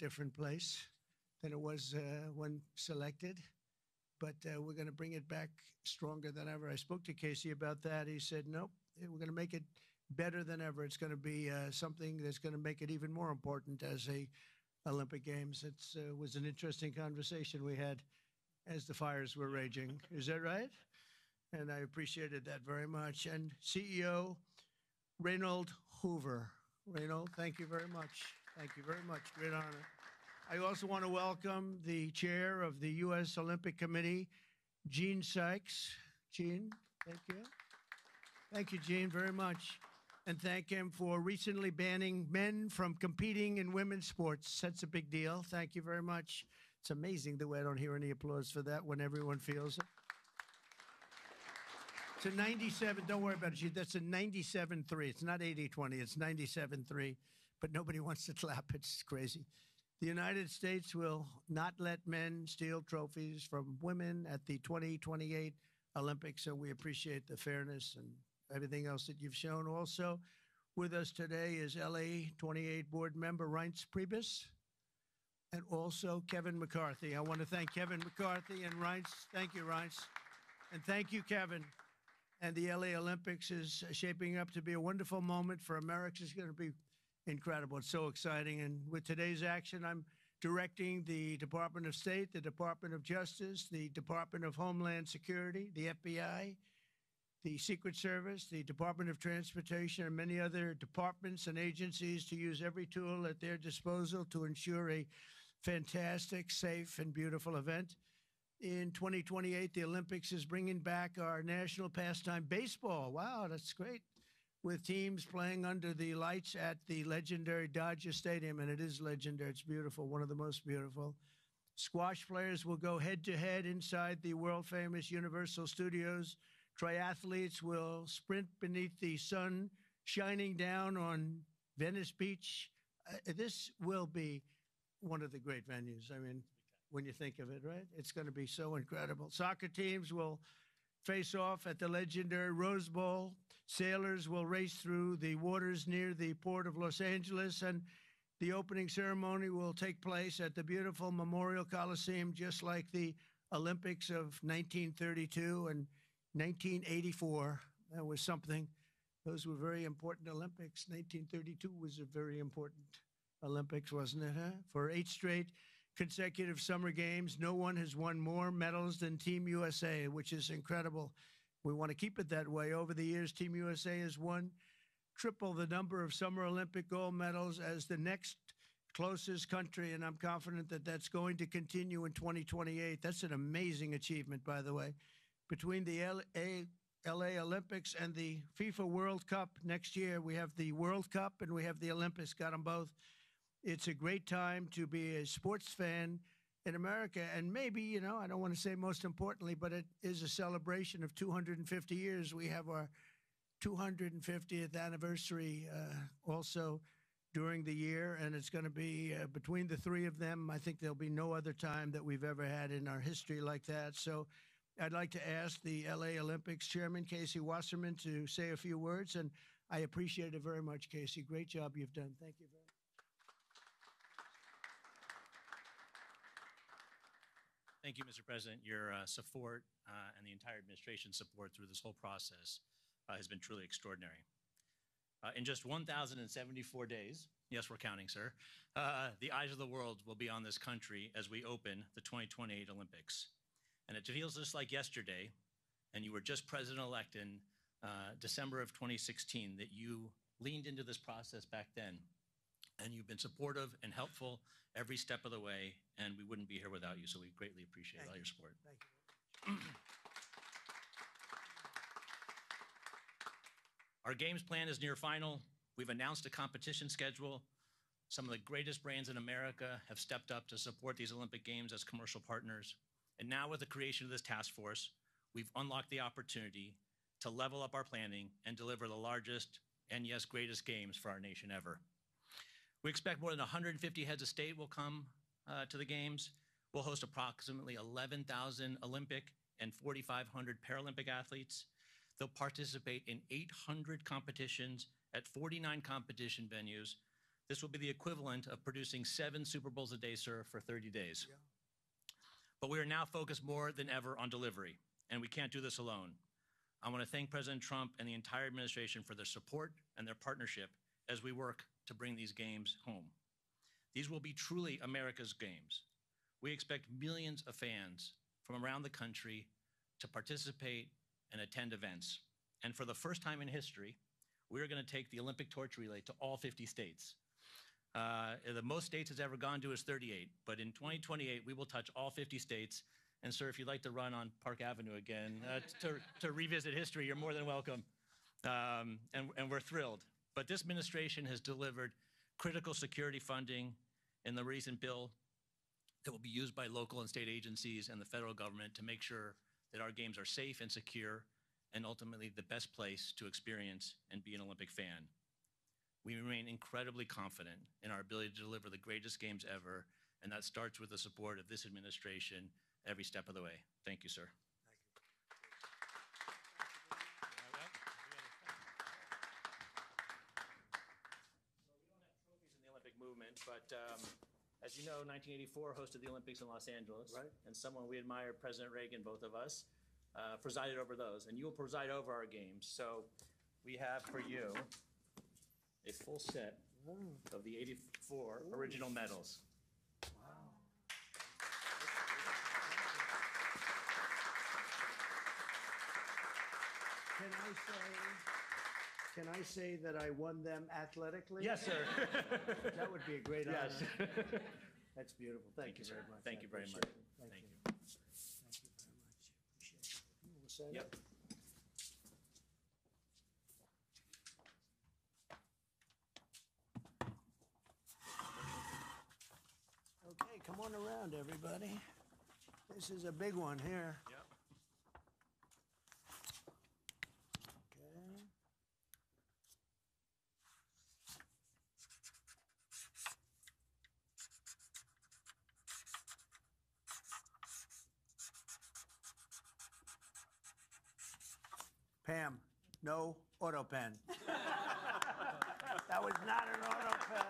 different place than it was when selected. But we're going to bring it back stronger than ever. I spoke to Casey about that. He said, nope, we're going to make it better than ever. It's going to be something that's going to make it even more important as a Olympic Games. It was an interesting conversation we had as the fires were raging. Is that right? And I appreciated that very much. And CEO Reynold Hoover. Reynold, thank you very much. Thank you very much. Great honor. I also want to welcome the chair of the U.S. Olympic Committee, Gene Sykes. Gene, thank you. Thank you, Gene, very much. And thank him for recently banning men from competing in women's sports. That's a big deal. Thank you very much. It's amazing the way I don't hear any applause for that when everyone feels it. It's a 97, don't worry about it, Gene. That's a 97-3. It's not 80-20, it's 97-3. But nobody wants to clap. It's crazy. The United States will not let men steal trophies from women at the 2028 Olympics, so we appreciate the fairness and everything else that you've shown. Also with us today is LA 28 board member Reince Priebus and also Kevin McCarthy. I want to thank Kevin McCarthy and Reince. Thank you, Reince. And thank you, Kevin. And the LA Olympics is shaping up to be a wonderful moment for America. It's going to be incredible. It's so exciting. And with today's action, I'm directing the Department of State, the Department of Justice, the Department of Homeland Security, the FBI, the Secret Service, the Department of Transportation, and many other departments and agencies to use every tool at their disposal to ensure a fantastic, safe, and beautiful event. In 2028, the Olympics is bringing back our national pastime, baseball. Wow, that's great. With teams playing under the lights at the legendary Dodger Stadium, and it is legendary. It's beautiful, one of the most beautiful. Squash players will go head-to-head inside the world-famous Universal Studios. Triathletes will sprint beneath the sun shining down on Venice Beach. This will be one of the great venues. I mean, when you think of it, right? It's going to be so incredible. Soccer teams will face off at the legendary Rose Bowl. Sailors will race through the waters near the port of Los Angeles, and the opening ceremony will take place at the beautiful Memorial Coliseum, just like the Olympics of 1932 and 1984. That was something. Those were very important Olympics. 1932 was a very important Olympics, wasn't it, huh? For 8 straight consecutive summer games, no one has won more medals than Team USA, which is incredible. We want to keep it that way. Over the years, Team USA has won triple the number of Summer Olympic gold medals as the next closest country, and I'm confident that that's going to continue in 2028. That's an amazing achievement, by the way. Between the LA Olympics and the FIFA World Cup next year, we have the World Cup and we have the Olympics, got them both. It's a great time to be a sports fan in America. And maybe, you know, I don't want to say most importantly, but it is a celebration of 250 years. We have our 250th anniversary also during the year. And it's going to be between the three of them. I think there'll be no other time that we've ever had in our history like that. So I'd like to ask the LA Olympics Chairman, Casey Wasserman, to say a few words. And I appreciate it very much, Casey. Great job you've done. Thank you very much. Thank you, Mr. President. Your support and the entire administration's support through this whole process has been truly extraordinary. In just 1,074 days, yes, we're counting, sir, the eyes of the world will be on this country as we open the 2028 Olympics. And it feels just like yesterday, and you were just president-elect in December of 2016, that you leaned into this process back then. And you've been supportive and helpful every step of the way, and we wouldn't be here without you, so we greatly appreciate all your support. Thank you. Our games plan is near final. We've announced a competition schedule. Some of the greatest brands in America have stepped up to support these Olympic Games as commercial partners. And now with the creation of this task force, we've unlocked the opportunity to level up our planning and deliver the largest and, yes, greatest games for our nation ever. We expect more than 150 heads of state will come to the Games. We'll host approximately 11,000 Olympic and 4,500 Paralympic athletes. They'll participate in 800 competitions at 49 competition venues This will be the equivalent of producing 7 Super Bowls a day, sir, for 30 days. Yeah. But we are now focused more than ever on delivery, and we can't do this alone. I want to thank President Trump and the entire administration for their support and their partnership as we work to bring these games home. These will be truly America's games. We expect millions of fans from around the country to participate and attend events. And for the first time in history, we are going to take the Olympic torch relay to all 50 states. The most states it's ever gone to is 38, but in 2028, we will touch all 50 states. And sir, if you'd like to run on Park Avenue again to revisit history, you're more than welcome. And we're thrilled. But this administration has delivered critical security funding in the recent bill that will be used by local and state agencies and the federal government to make sure that our games are safe and secure and ultimately the best place to experience and be an Olympic fan. We remain incredibly confident in our ability to deliver the greatest games ever, and that starts with the support of this administration every step of the way. Thank you, sir. Movement, but as you know, 1984 hosted the Olympics in Los Angeles, right? And someone we admire, President Reagan, both of us, presided over those, and you will preside over our games. So we have for you a full set of the 84 original medals. Can I say that I won them athletically? Yes, sir. That would be a great honor. Yes. That's beautiful. Thank you sir. very much. Thank I you very much. appreciate it. Thank you. Thank you very much. Appreciate it. You want to say Yep. that? Okay, come on around, everybody. This is a big one here. Yep. Okay. Pam, no auto pen. That was not an auto pen.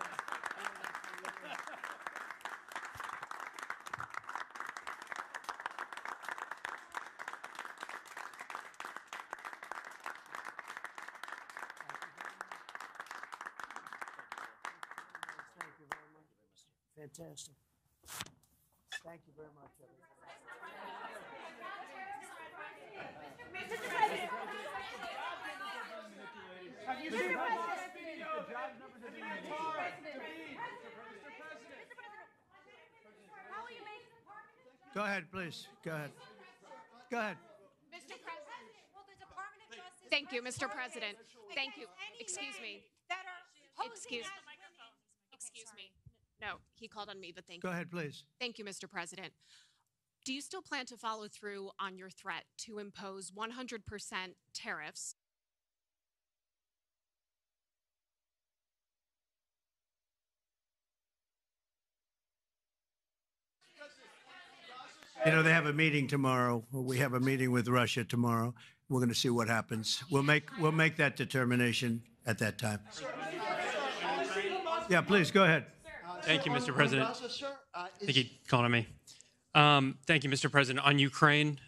Thank you very much. Fantastic. Thank you very much, everybody. Go ahead, please. Go ahead. Go ahead. Mr. President. Thank you, Mr. President. Thank you. Excuse me. Excuse me. No, he called on me, but thank you. Go ahead, please. Thank you, Mr. President. Do you still plan to follow through on your threat to impose 100% tariffs? You know, they have a meeting tomorrow. We have a meeting with Russia tomorrow. We're going to see what happens. We'll make that determination at that time. Yeah, please go ahead. Thank you, Mr. President. I think he called on me. Thank you, Mr. President. On Ukraine,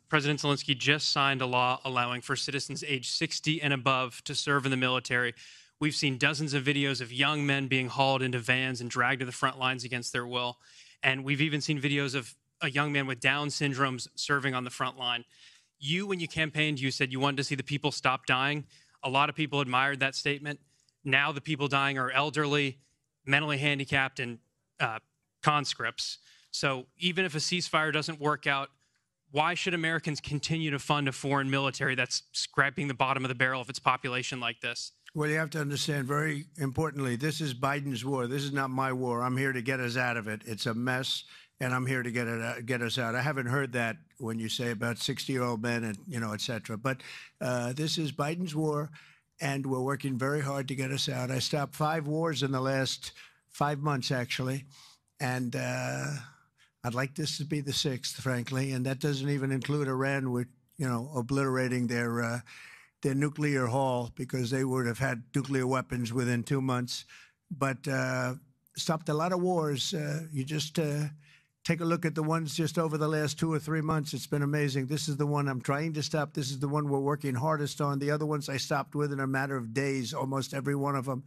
President Zelensky just signed a law allowing for citizens age 60 and above to serve in the military. We've seen dozens of videos of young men being hauled into vans and dragged to the front lines against their will. And we've even seen videos of a young man with Down syndrome serving on the front line. You, when you campaigned, you said you wanted to see the people stop dying. A lot of people admired that statement. Now the people dying are elderly, mentally handicapped, and conscripts. So even if a ceasefire doesn't work out, why should Americans continue to fund a foreign military that's scraping the bottom of the barrel of its population like this? Well, you have to understand very importantly, this is Biden's war. This is not my war. I'm here to get us out of it. It's a mess, and I'm here to get us out. I haven't heard that when you say about 60-year-old men and, you know, et cetera. But this is Biden's war, and we're working very hard to get us out. I stopped 5 wars in the last 5 months, actually, and I'd like this to be the 6th, frankly, and that doesn't even include Iran, with, you know, obliterating their nuclear haul, because they would have had nuclear weapons within 2 months. but stopped a lot of wars. You just take a look at the ones just over the last 2 or 3 months. It's been amazing. This is the one I'm trying to stop. This is the one we're working hardest on. The other ones I stopped within a matter of days, almost every one of them,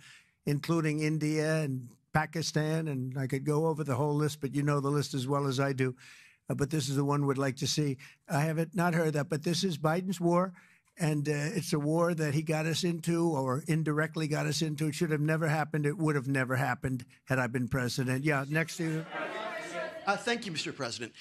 including India and Pakistan. And I could go over the whole list, but you know the list as well as I do. But this is the one we'd like to see. I haven't not heard that, but this is Biden's war. And it's a war that he got us into or indirectly got us into. It should have never happened. It would have never happened had I been president. Yeah, next to you. Thank you, Mr. President.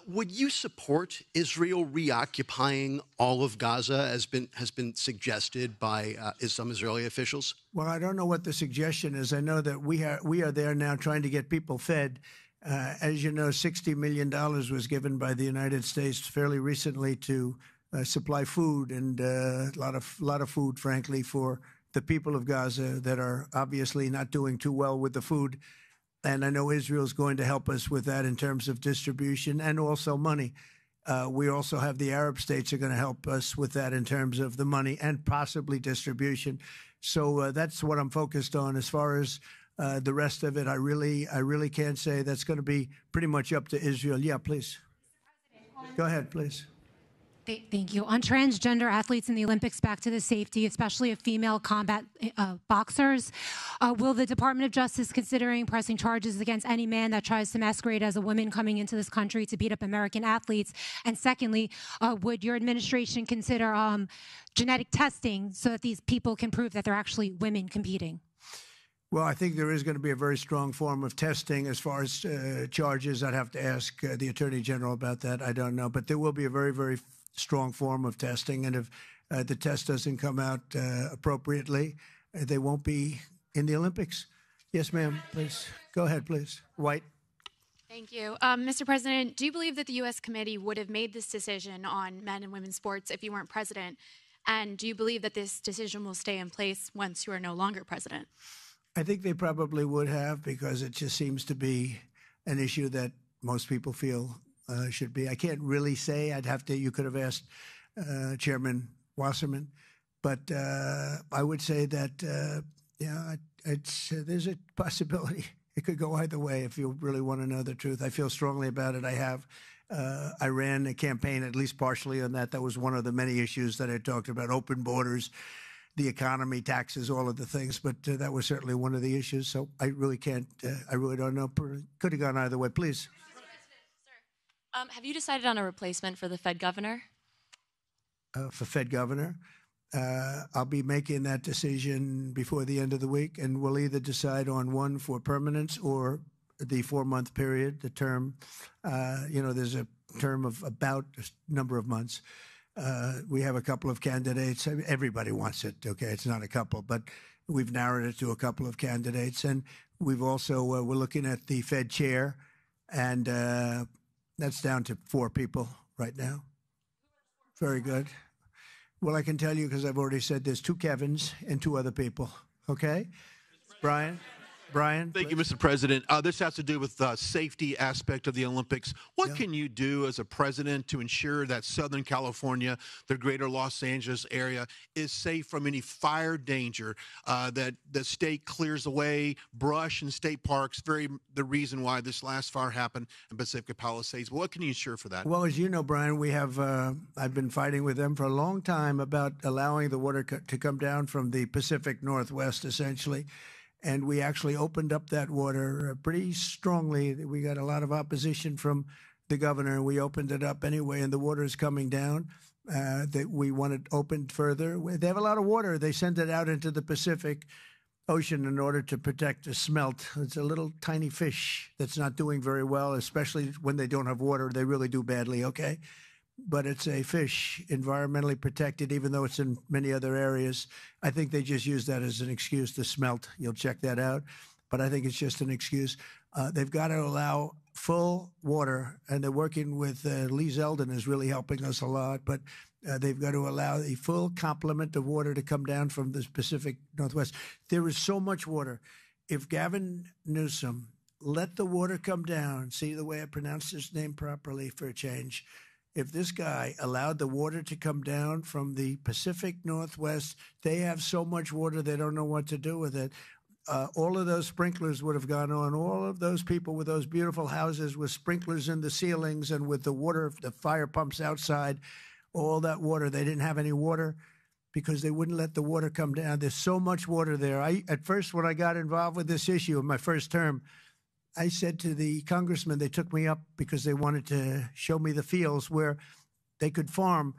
Would you support Israel reoccupying all of Gaza, as has been suggested by some Israeli officials? Well, I don't know what the suggestion is. I know that we are there now trying to get people fed. As you know, $60 million was given by the United States fairly recently to supply food and a lot of food, frankly, for the people of Gaza that are obviously not doing too well with the food. And I know Israel's going to help us with that in terms of distribution and also money. We also have the Arab states are going to help us with that in terms of the money and possibly distribution. So that's what I'm focused on. As far as the rest of it, I really can't say. That's going to be pretty much up to Israel. Yeah, please. Go ahead, please. Thank you. On transgender athletes in the Olympics, back to the safety, especially of female combat boxers, will the Department of Justice considering pressing charges against any man that tries to masquerade as a woman coming into this country to beat up American athletes? And secondly, would your administration consider genetic testing so that these people can prove that they're actually women competing? Well, I think there is going to be a very strong form of testing. As far as charges, I'd have to ask the Attorney General about that. I don't know. But there will be a very, very strong form of testing. And if the test doesn't come out appropriately, they won't be in the Olympics. Yes, ma'am, please. Go ahead, please. White. Thank you. Mr. President, do you believe that the U.S. committee would have made this decision on men and women's sports if you weren't president? And do you believe that this decision will stay in place once you are no longer president? I think they probably would have, because it just seems to be an issue that most people feel should be. I can't really say. I'd have to. You could have asked Chairman Wasserman, but I would say that there's a possibility. It could go either way if you really want to know the truth. I feel strongly about it. I have. I ran a campaign, at least partially, on that. That was one of the many issues that I talked about: open borders, the economy, taxes, all of the things. But that was certainly one of the issues. So I really can't. I really don't know. Could have gone either way. Please. Have you decided on a replacement for the Fed governor? For Fed governor, I'll be making that decision before the end of the week, and we'll either decide on one for permanence or the 4-month period, the term. There's a term of about a number of months. We have a couple of candidates. Everybody wants it, okay? It's not a couple, but we've narrowed it to a couple of candidates. And we've also, we're looking at the Fed chair, and that's down to 4 people right now. Very good. Well, I can tell you, because I've already said there's 2 Kevins and 2 other people, okay? Brian? Thank you, Mr. President. This has to do with the safety aspect of the Olympics. What can you do as a president to ensure that Southern California, the greater Los Angeles area, is safe from any fire danger, that the state clears away brush in state parks, the reason why this last fire happened in Pacific Palisades? What can you ensure for that? Well, as you know, Brian, we have, I've been fighting with them for a long time about allowing the water to come down from the Pacific Northwest, essentially. And we actually opened up that water pretty strongly. We got a lot of opposition from the governor, and we opened it up anyway, and the water is coming down. That we want it opened further. They have a lot of water. They send it out into the Pacific Ocean in order to protect the smelt. It's a little tiny fish that's not doing very well, especially when they don't have water. They really do badly, okay? But it's a fish, environmentally protected, even though it's in many other areas. I think they just use that as an excuse to smelt. You'll check that out. But I think it's just an excuse. They've got to allow full water, and they're working with Lee Zeldin is really helping us a lot. But they've got to allow a full complement of water to come down from the Pacific Northwest. There is so much water. If Gavin Newsom let the water come down, see the way I pronounced his name properly for a change, if this guy allowed the water to come down from the Pacific Northwest, they have so much water they don't know what to do with it. all of those sprinklers would have gone on. All of those people with those beautiful houses with sprinklers in the ceilings and with the water, the fire pumps outside, all that water. They didn't have any water because they wouldn't let the water come down. There's so much water there. At first, when I got involved with this issue in my first term, I said to the congressman, they took me up because they wanted to show me the fields where they could farm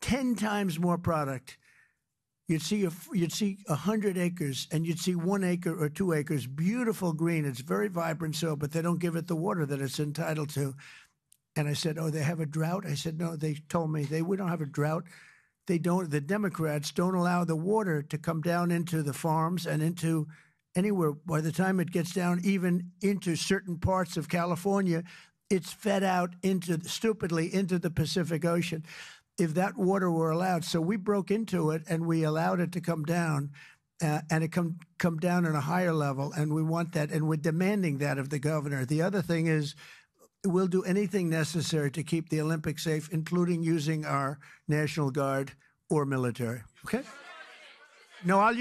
10 times more product. You'd see 100 acres, and you'd see 1 acre or 2 acres, beautiful green. It's very vibrant soil, but they don't give it the water that it's entitled to. And I said, "Oh, they have a drought?" I said, "No." They told me we don't have a drought. They don't. The Democrats don't allow the water to come down into the farms and into anywhere. By the time it gets down, even into certain parts of California, it's fed out stupidly into the Pacific Ocean. If that water were allowed, so we broke into it and we allowed it to come down, and it come down at a higher level, and we want that, and we're demanding that of the governor. The other thing is, we'll do anything necessary to keep the Olympics safe, including using our National Guard or military. Okay? No, I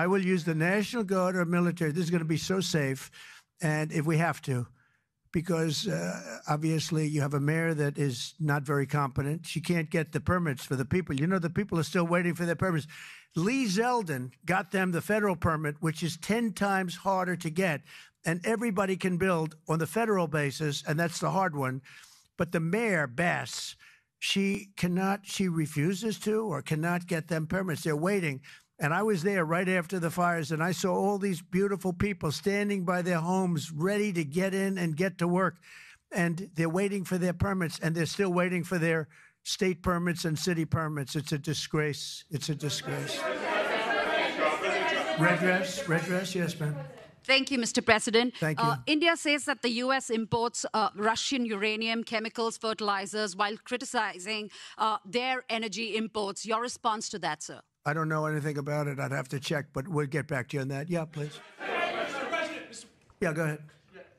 will use the National Guard or military. This is going to be so safe, and if we have to. Because obviously you have a mayor that is not very competent. She can't get the permits for the people. You know, the people are still waiting for their permits. Lee Zeldin got them the federal permit, which is 10 times harder to get. And everybody can build on the federal basis, and that's the hard one. But the mayor, Bass, she refuses to or cannot get them permits. They're waiting. And I was there right after the fires, and I saw all these beautiful people standing by their homes, ready to get in and get to work. And they're waiting for their permits, and they're still waiting for their state permits and city permits. It's a disgrace. It's a disgrace. Redress, yes, ma'am. Thank you, Mr. President. Thank you. India says that the U.S. imports Russian uranium, chemicals, fertilizers, while criticizing their energy imports. Your response to that, sir? I don't know anything about it. I'd have to check, but we'll get back to you on that. Yeah, please. Yeah, go ahead.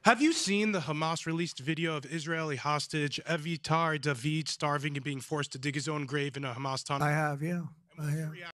Have you seen the Hamas released video of Israeli hostage Avitar David starving and being forced to dig his own grave in a Hamas tunnel? I have, yeah. I have.